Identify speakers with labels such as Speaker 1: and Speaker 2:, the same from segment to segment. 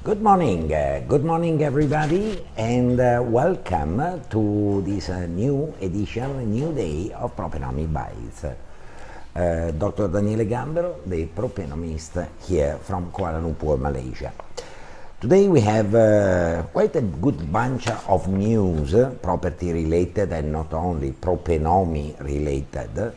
Speaker 1: Good morning everybody, and welcome to this new edition, a new day of Propenomy Bites. Dr. Daniele Gambero, the propenomist here from Kuala Lumpur, Malaysia. Today we have quite a good bunch of news, property related and not only propenomy related,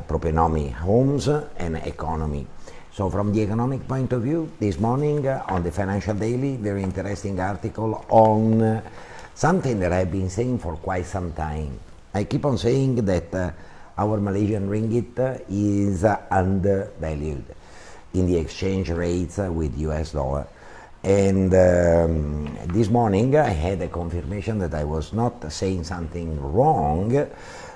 Speaker 1: propenomy homes and economy. So from the economic point of view, this morning on the Financial Daily, very interesting article on something that I've been saying for quite some time. I keep on saying that our Malaysian Ringgit is undervalued in the exchange rates with US dollar. And this morning I had a confirmation that I was not saying something wrong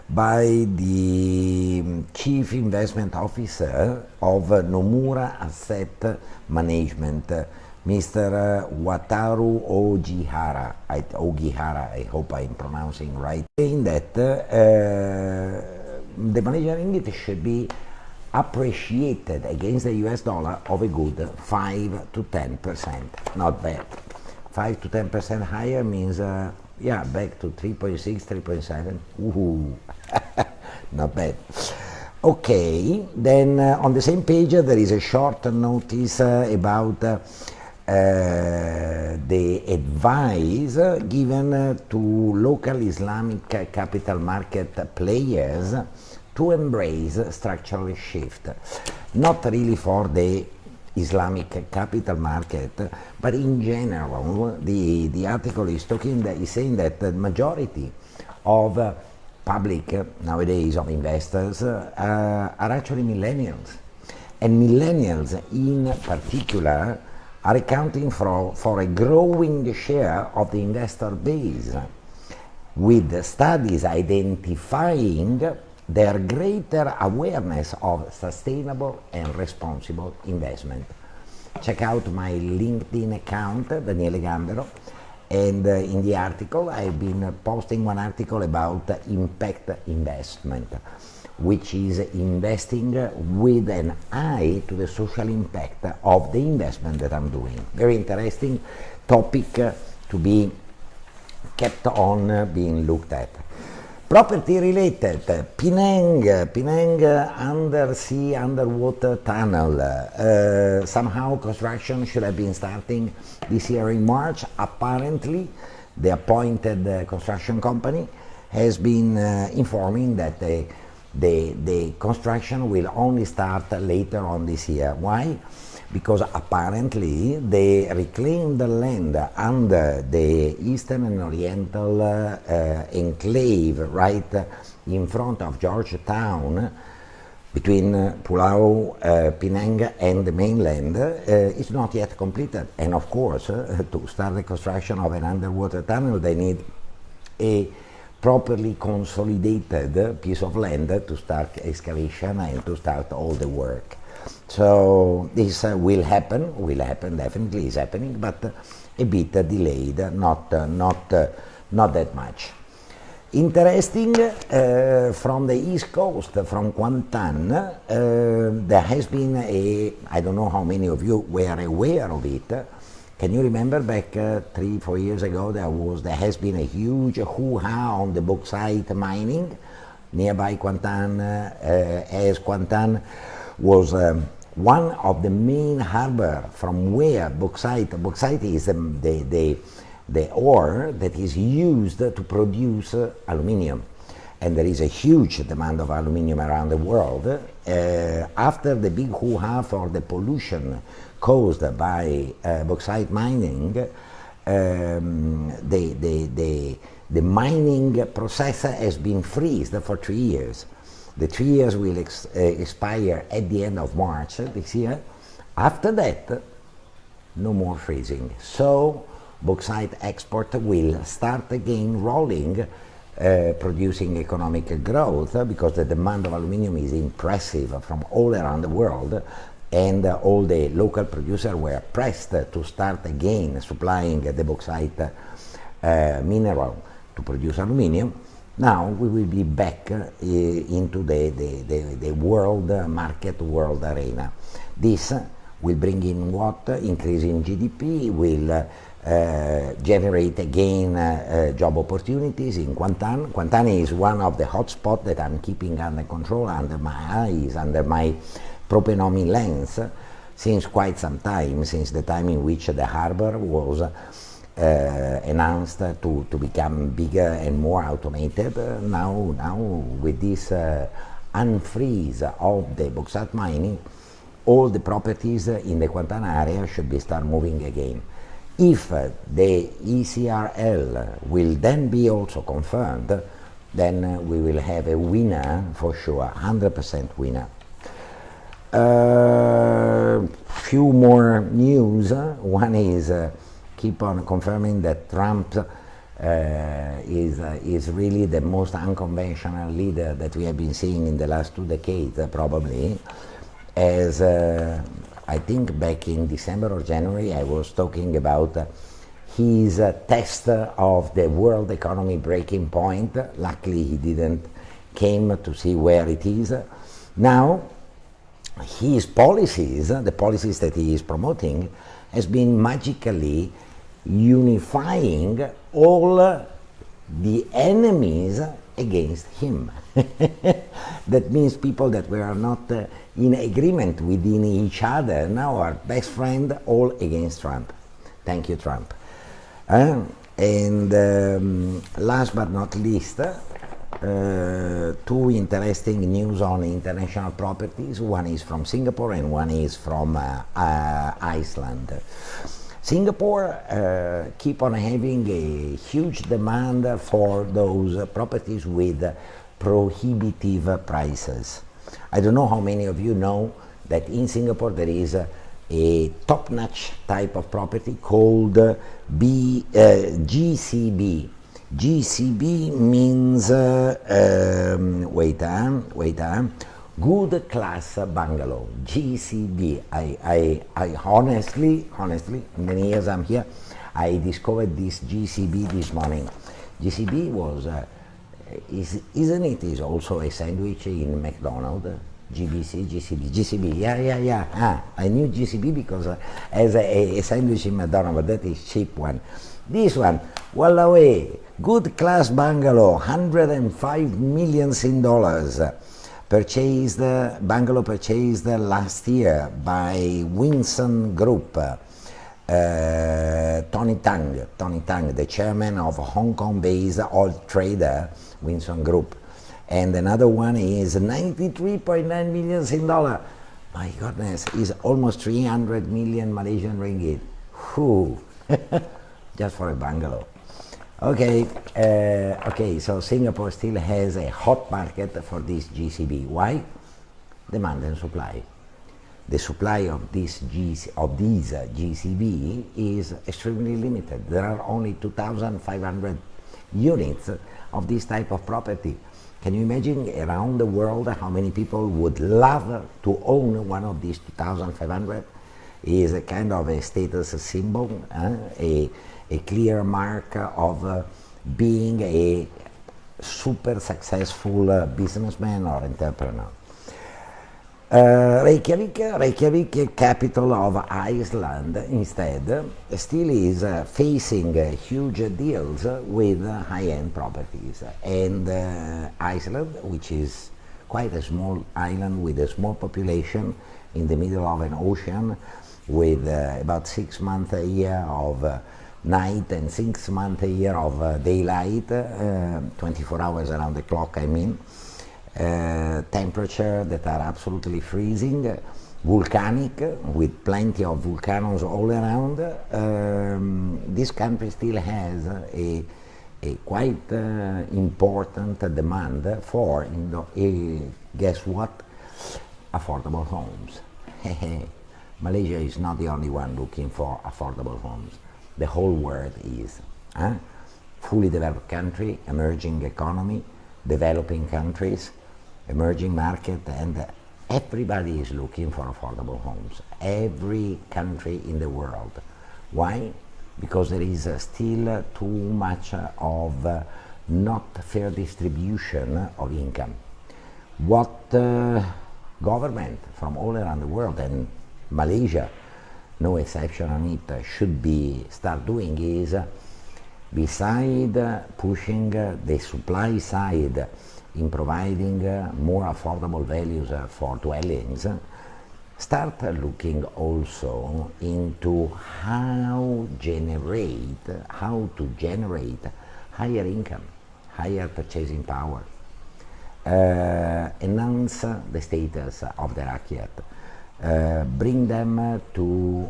Speaker 1: by the Chief Investment Officer of Nomura Asset Management, Mr. Wataru Ogihara. I hope I'm pronouncing right, saying that the Malaysian Ringgit should be appreciated against the US dollar of a good 5 to 10%. Not bad. 5 to 10% higher means back to 3.6, 3.7. Woohoo! Not bad. Okay, then on the same page there is a short notice about the advice given to local Islamic capital market players to embrace structural shift. Not really for the Islamic capital market, but in general, the article is saying that the majority of public nowadays of investors are actually millennials, and millennials in particular are accounting for a growing share of the investor base, with studies identifying their greater awareness of sustainable and responsible investment. Check out my LinkedIn account, Daniele Gambero, and in the article I've been posting one article about impact investment, which is investing with an eye to the social impact of the investment that I'm doing. Very interesting topic to be kept on being looked at. Property related, Penang undersea underwater tunnel. Somehow construction should have been starting this year in March. Apparently, the appointed construction company has been informing that the construction will only start later on this year. Why? Because apparently they reclaimed the land under the Eastern and Oriental enclave right in front of Georgetown, between Pulau Penang and the mainland. It's not yet completed, and of course to start the construction of an underwater tunnel they need a properly consolidated piece of land to start excavation and to start all the work. So this will happen, definitely is happening, but a bit delayed, not that much. Interesting, from the East Coast, from Kuantan, there has been I don't know how many of you were aware of it. Can you remember back 3-4 years ago there has been a huge hoo-ha on the bauxite mining nearby Kuantan, as Kuantan was one of the main harbor from where bauxite is the ore that is used to produce aluminium, and there is a huge demand of aluminium around the world. After the big hoo-ha for the pollution caused by bauxite mining, the mining process has been freezed for 3 years. The 3 years will expire at the end of March this year. After that, no more freezing. So bauxite export will start again rolling, producing economic growth, because the demand of aluminium is impressive from all around the world, and all the local producers were pressed to start again supplying the bauxite mineral to produce aluminium. Now we will be back into the world market, world arena. This will bring in what? Increase in GDP, will generate again job opportunities in Kuantan. Kuantan is one of the hotspots that I'm keeping under control, under my eyes, under my Propenomy lens, since quite some time, since the time in which the harbor was announced to become bigger and more automated. Now with this unfreeze of the bauxite mining, all the properties in the Kuantan area should be start moving again. If the ECRL will then be also confirmed, then we will have a winner for sure, 100% winner. Few more news. One is keep on confirming that Trump is really the most unconventional leader that we have been seeing in the last 2 decades, probably. As I think back in December or January, I was talking about his test of the world economy breaking point. Luckily, he didn't came to see where it is. Now, his policies, the policies that he is promoting, has been magically unifying all the enemies against him. That means people that were not in agreement within each other now are best friends, all against Trump. Thank you, Trump. And last but not least, 2 interesting news on international properties. One is from Singapore and one is from Iceland. Singapore keep on having a huge demand for those properties with prohibitive prices. I don't know how many of you know that in Singapore there is a top-notch type of property called GCB. GCB means good class bungalow. GCB. I honestly, many years I'm here, I discovered this GCB this morning. GCB was, isn't it? Is also a sandwich in McDonald's. GCB. Yeah. I knew GCB because as a sandwich in McDonald's, but that is cheap one. This one, Wallaway, good class bungalow, 105 million Sing dollars. Bungalow purchased last year by Winson Group. Tony Tang, the chairman of Hong Kong-based oil trader Winson Group. And another one is 93.9 million Sing dollar. My goodness, is almost 300 million Malaysian Ringgit. Whew. Just for a bungalow. Okay, so Singapore still has a hot market for this GCB. Why? Demand and supply. The supply of these GCB is extremely limited. There are only 2,500 units of this type of property. Can you imagine around the world how many people would love to own one of these 2,500? It is a kind of a status symbol, a clear mark of being a super successful businessman or entrepreneur. Reykjavik, capital of Iceland, instead, still is facing huge deals with high-end properties. And Iceland, which is quite a small island with a small population in the middle of an ocean, with about 6 months a year of night and 6 months a year of daylight, 24 hours around the clock, I mean. Temperature that are absolutely freezing, volcanic, with plenty of volcanoes all around. This country still has a quite important demand for, guess what? Affordable homes. Malaysia is not the only one looking for affordable homes. The whole world is. Fully developed country, emerging economy, developing countries, emerging market, and everybody is looking for affordable homes. Every country in the world. Why? Because there is still too much of not fair distribution of income. What government from all around the world, and Malaysia, no exception on it, should be start doing is, beside pushing the supply side in providing more affordable values for dwellings, start looking also into how to generate higher income, higher purchasing power, enhance the status of the rakyat, bring them to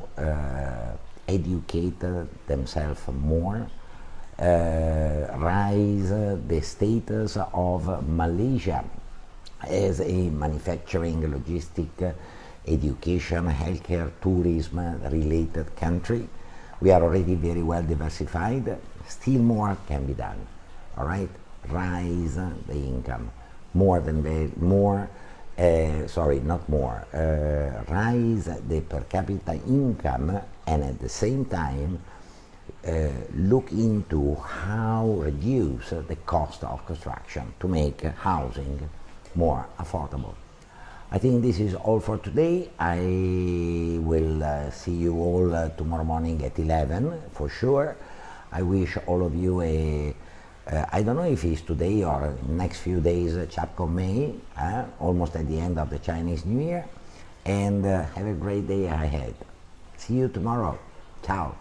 Speaker 1: educate themselves more, raise the status of Malaysia as a manufacturing, logistic, education, healthcare, tourism related country. We are already very well diversified. Still more can be done. All right, rise the income rise the per capita income, and at the same time look into how reduce the cost of construction to make housing more affordable. I think this is all for today. I will see you all tomorrow morning at 11 for sure. I wish all of you I don't know if it's today or next few days, Chapco May, almost at the end of the Chinese New Year, and have a great day ahead. See you tomorrow. Ciao.